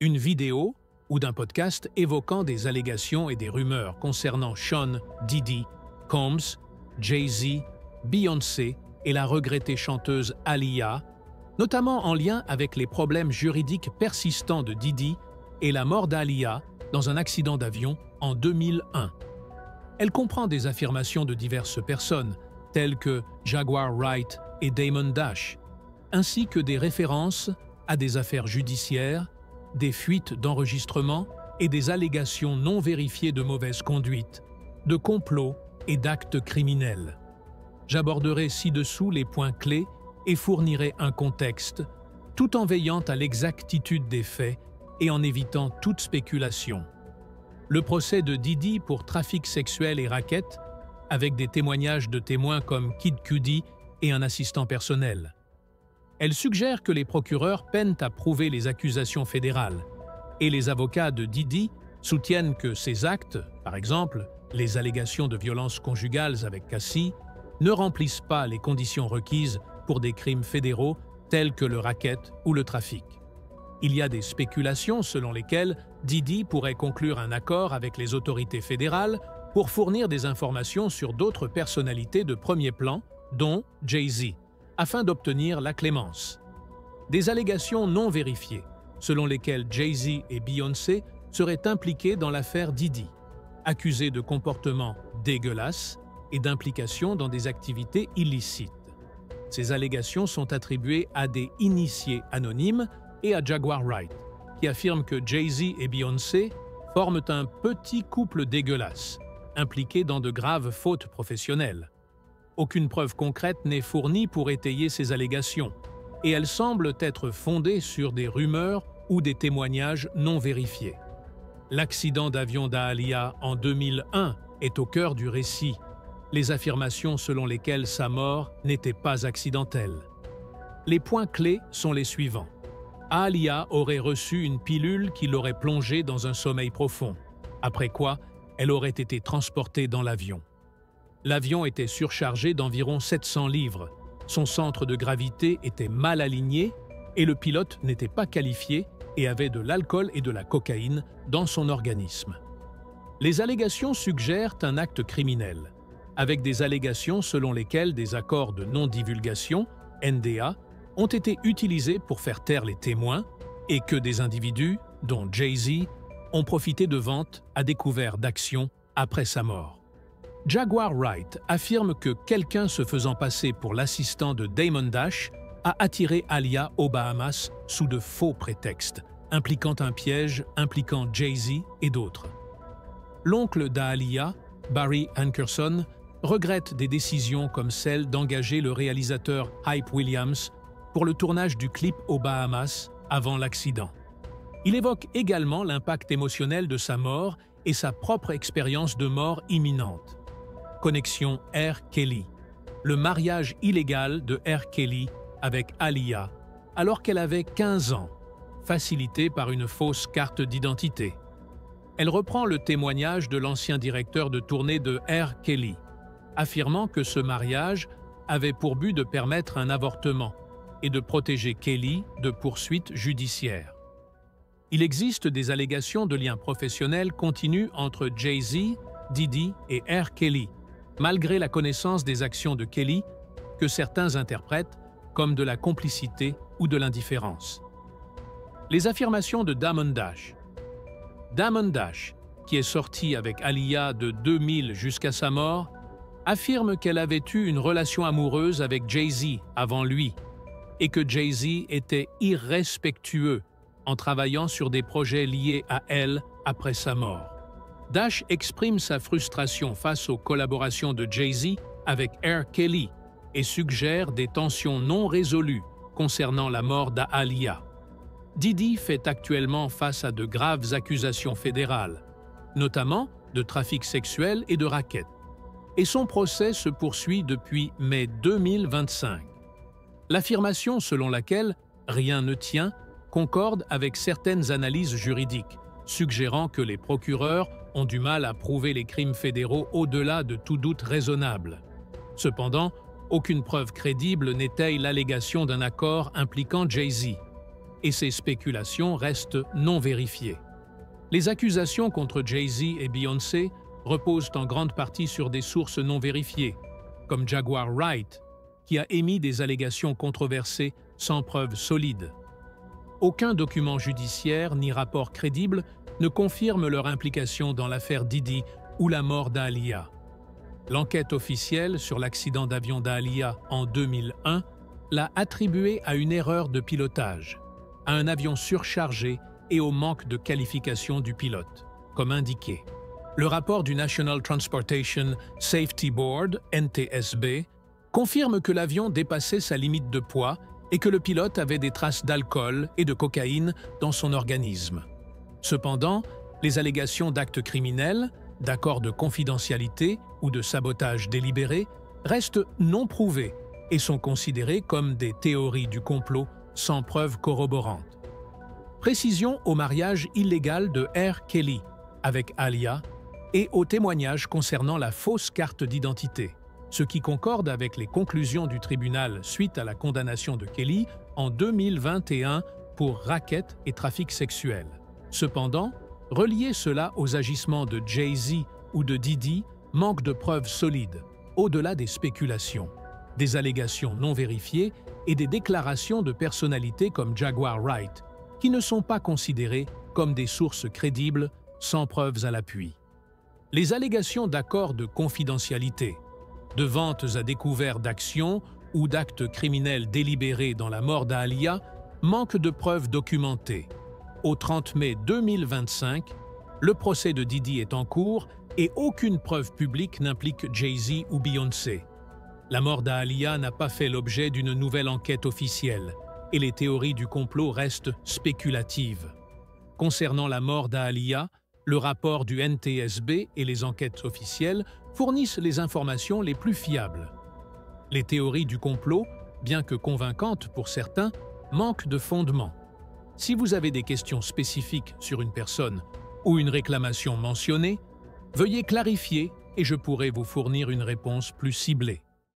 une vidéo ou d'un podcast évoquant des allégations et des rumeurs concernant Sean, Diddy, Combs, Jay-Z, Beyoncé et la regrettée chanteuse Aaliyah, notamment en lien avec les problèmes juridiques persistants de Diddy et la mort d'Aaliyah dans un accident d'avion en 2001. Elle comprend des affirmations de diverses personnes, telles que Jaguar Wright et Damon Dash, ainsi que des références à des affaires judiciaires, des fuites d'enregistrements et des allégations non vérifiées de mauvaise conduite, de complots et d'actes criminels. J'aborderai ci-dessous les points clés et fournirai un contexte, tout en veillant à l'exactitude des faits et en évitant toute spéculation. Le procès de Diddy pour trafic sexuel et racket, avec des témoignages de témoins comme Kid Cudi et un assistant personnel. Elle suggère que les procureurs peinent à prouver les accusations fédérales, et les avocats de Diddy soutiennent que ces actes, par exemple les allégations de violences conjugales avec Cassie, ne remplissent pas les conditions requises pour des crimes fédéraux tels que le racket ou le trafic. Il y a des spéculations selon lesquelles Diddy pourrait conclure un accord avec les autorités fédérales pour fournir des informations sur d'autres personnalités de premier plan, dont Jay-Z, afin d'obtenir la clémence. Des allégations non vérifiées, selon lesquelles Jay-Z et Beyoncé seraient impliqués dans l'affaire Diddy, accusés de comportements dégueulasses et d'implication dans des activités illicites. Ces allégations sont attribuées à des initiés anonymes et à Jaguar Wright, qui affirme que Jay-Z et Beyoncé forment un petit couple dégueulasse, impliqué dans de graves fautes professionnelles. Aucune preuve concrète n'est fournie pour étayer ces allégations, et elles semblent être fondées sur des rumeurs ou des témoignages non vérifiés. L'accident d'avion d'Aaliyah en 2001 est au cœur du récit, les affirmations selon lesquelles sa mort n'était pas accidentelle. Les points clés sont les suivants. Aaliyah aurait reçu une pilule qui l'aurait plongée dans un sommeil profond, après quoi elle aurait été transportée dans l'avion. L'avion était surchargé d'environ 700 livres, son centre de gravité était mal aligné et le pilote n'était pas qualifié et avait de l'alcool et de la cocaïne dans son organisme. Les allégations suggèrent un acte criminel, avec des allégations selon lesquelles des accords de non-divulgation, NDA, ont été utilisés pour faire taire les témoins et que des individus, dont Jay-Z, ont profité de ventes à découvert d'actions après sa mort. Jaguar Wright affirme que quelqu'un se faisant passer pour l'assistant de Damon Dash a attiré Aaliyah aux Bahamas sous de faux prétextes, impliquant un piège impliquant Jay-Z et d'autres. L'oncle d'Aaliyah, Barry Hankerson, regrette des décisions comme celle d'engager le réalisateur Hype Williams pour le tournage du clip aux Bahamas avant l'accident. Il évoque également l'impact émotionnel de sa mort et sa propre expérience de mort imminente. Connexion R. Kelly, le mariage illégal de R. Kelly avec Aaliyah, alors qu'elle avait 15 ans, facilité par une fausse carte d'identité. Elle reprend le témoignage de l'ancien directeur de tournée de R. Kelly, affirmant que ce mariage avait pour but de permettre un avortement et de protéger Kelly de poursuites judiciaires. Il existe des allégations de liens professionnels continus entre Jay-Z, Diddy et R. Kelly, malgré la connaissance des actions de Kelly que certains interprètent comme de la complicité ou de l'indifférence. Les affirmations de Damon Dash. Damon Dash, qui est sorti avec Aaliyah de 2000 jusqu'à sa mort, affirme qu'elle avait eu une relation amoureuse avec Jay-Z avant lui et que Jay-Z était irrespectueux en travaillant sur des projets liés à elle après sa mort. Dash exprime sa frustration face aux collaborations de Jay-Z avec R. Kelly et suggère des tensions non résolues concernant la mort d'Aaliyah. Diddy fait actuellement face à de graves accusations fédérales, notamment de trafic sexuel et de racket, et son procès se poursuit depuis mai 2025. L'affirmation selon laquelle « rien ne tient » concorde avec certaines analyses juridiques, suggérant que les procureurs ont du mal à prouver les crimes fédéraux au-delà de tout doute raisonnable. Cependant, aucune preuve crédible n'étaye l'allégation d'un accord impliquant Jay-Z. et ces spéculations restent non vérifiées. Les accusations contre Jay-Z et Beyoncé reposent en grande partie sur des sources non vérifiées, comme Jaguar Wright, qui a émis des allégations controversées sans preuves solides. Aucun document judiciaire ni rapport crédible ne confirme leur implication dans l'affaire Diddy ou la mort d'Aaliyah. L'enquête officielle sur l'accident d'avion d'Aaliyah en 2001 l'a attribué à une erreur de pilotage, à un avion surchargé et au manque de qualification du pilote, comme indiqué. Le rapport du National Transportation Safety Board, NTSB, confirme que l'avion dépassait sa limite de poids et que le pilote avait des traces d'alcool et de cocaïne dans son organisme. Cependant, les allégations d'actes criminels, d'accords de confidentialité ou de sabotage délibéré restent non prouvées et sont considérées comme des théories du complot sans preuves corroborantes. Précision au mariage illégal de R. Kelly avec Aaliyah et aux témoignages concernant la fausse carte d'identité, ce qui concorde avec les conclusions du tribunal suite à la condamnation de Kelly en 2021 pour racket et trafic sexuel. Cependant, relier cela aux agissements de Jay-Z ou de Diddy manque de preuves solides, au-delà des spéculations, des allégations non vérifiées et des déclarations de personnalités comme Jaguar Wright, qui ne sont pas considérées comme des sources crédibles sans preuves à l'appui. Les allégations d'accords de confidentialité, de ventes à découvert d'actions ou d'actes criminels délibérés dans la mort d'Aaliyah manquent de preuves documentées. Au 30 mai 2025, le procès de Diddy est en cours et aucune preuve publique n'implique Jay-Z ou Beyoncé. La mort d'Aaliyah n'a pas fait l'objet d'une nouvelle enquête officielle et les théories du complot restent spéculatives. Concernant la mort d'Aaliyah, le rapport du NTSB et les enquêtes officielles fournissent les informations les plus fiables. Les théories du complot, bien que convaincantes pour certains, manquent de fondement. Si vous avez des questions spécifiques sur une personne ou une réclamation mentionnée, veuillez clarifier et je pourrai vous fournir une réponse plus ciblée.